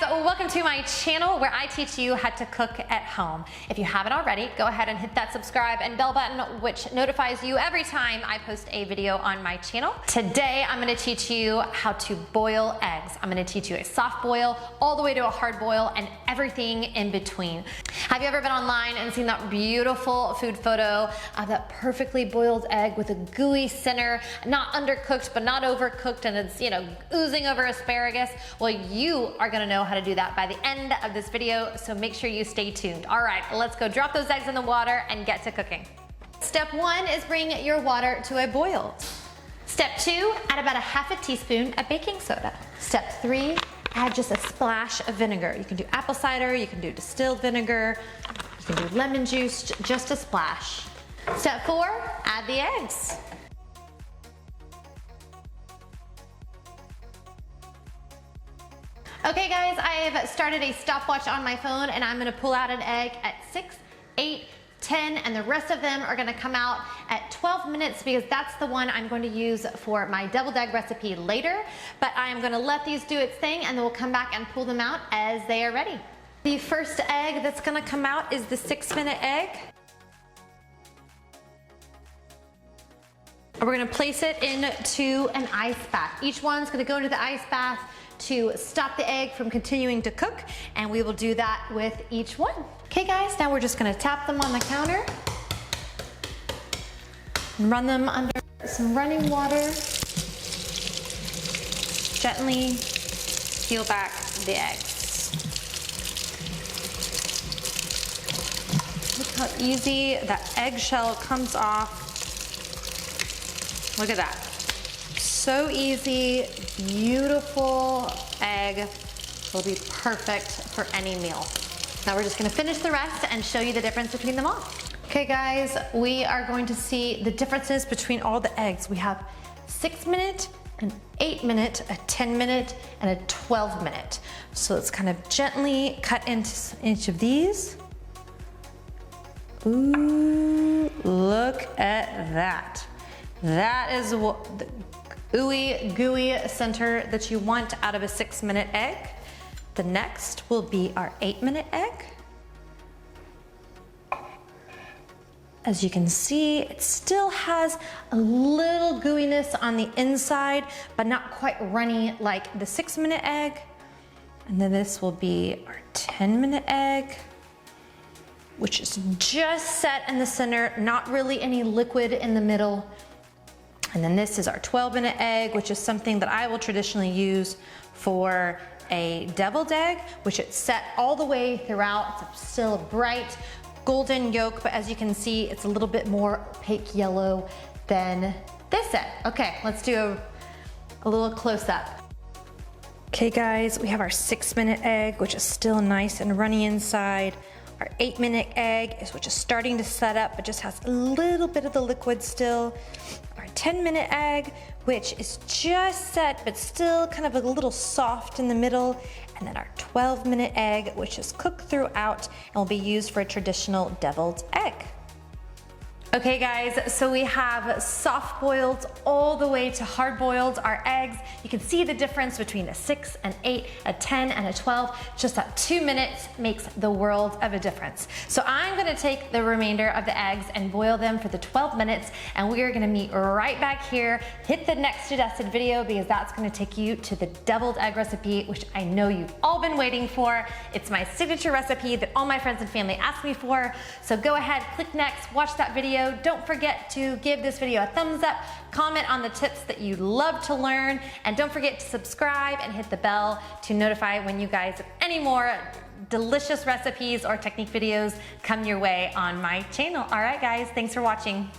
welcome to my channel where I teach you how to cook at home. If you haven't already, go ahead and hit that subscribe and bell button, which notifies you every time I post a video on my channel. Today, I'm gonna teach you how to boil eggs. I'm gonna teach you a soft boil, all the way to a hard boil, and everything in between. Have you ever been online and seen that beautiful food photo of that perfectly boiled egg with a gooey center, not undercooked, but not overcooked, and it's, oozing over asparagus? Well, you are gonna know how to do that by the end of this video, so make sure you stay tuned. All right, let's go drop those eggs in the water and get to cooking. Step 1 is bring your water to a boil. Step 2, add about a half a teaspoon of baking soda. Step 3, add just a splash of vinegar. You can do apple cider, you can do distilled vinegar, you can do lemon juice, just a splash. Step 4, add the eggs. Okay guys, I have started a stopwatch on my phone and I'm gonna pull out an egg at 6, 8, 10, and the rest of them are gonna come out at 12 minutes because that's the one I'm going to use for my deviled egg recipe later. But I am gonna let these do its thing and then we'll come back and pull them out as they are ready. The first egg that's gonna come out is the 6-minute egg. We're gonna place it into an ice bath. Each one's gonna go into the ice bath to stop the egg from continuing to cook, and we will do that with each one. Okay guys, now we're just gonna tap them on the counter and run them under some running water. Gently peel back the eggs. Look how easy that eggshell comes off. Look at that. So easy, beautiful egg will be perfect for any meal. Now we're just gonna finish the rest and show you the difference between them all. Okay guys, we are going to see the differences between all the eggs. We have 6-minute, an 8-minute, a 10-minute, and a 12-minute. So let's kind of gently cut into each of these. Ooh, look at that. That is what the ooey gooey center that you want out of a 6-minute egg. The next will be our 8-minute egg. As you can see, it still has a little gooiness on the inside, but not quite runny like the 6-minute egg. And then this will be our 10-minute egg, which is just set in the center, not really any liquid in the middle. And then this is our 12-minute egg, which is something that I will traditionally use for a deviled egg, which it's set all the way throughout. It's still a bright golden yolk, but as you can see, it's a little bit more opaque yellow than this egg. Okay, let's do a little close-up. Okay guys, we have our 6-minute egg, which is still nice and runny inside. Our 8-minute egg, which is starting to set up, but just has a little bit of the liquid still. Our 10-minute egg, which is just set, but still kind of a little soft in the middle. And then our 12-minute egg, which is cooked throughout and will be used for a traditional deviled egg. Okay guys, so we have soft boiled all the way to hard boiled our eggs. You can see the difference between a 6, an 8, a 10, and a 12. Just that 2 minutes makes the world of a difference. So I'm gonna take the remainder of the eggs and boil them for the 12 minutes, and we are gonna meet right back here. Hit the next suggested video because that's gonna take you to the deviled egg recipe, which I know you've all been waiting for. It's my signature recipe that all my friends and family ask me for. So go ahead, click next, watch that video. Don't forget to give this video a thumbs up, comment on the tips that you love to learn, and don't forget to subscribe and hit the bell to notify when you guys have any more delicious recipes or technique videos come your way on my channel. All right guys, thanks for watching.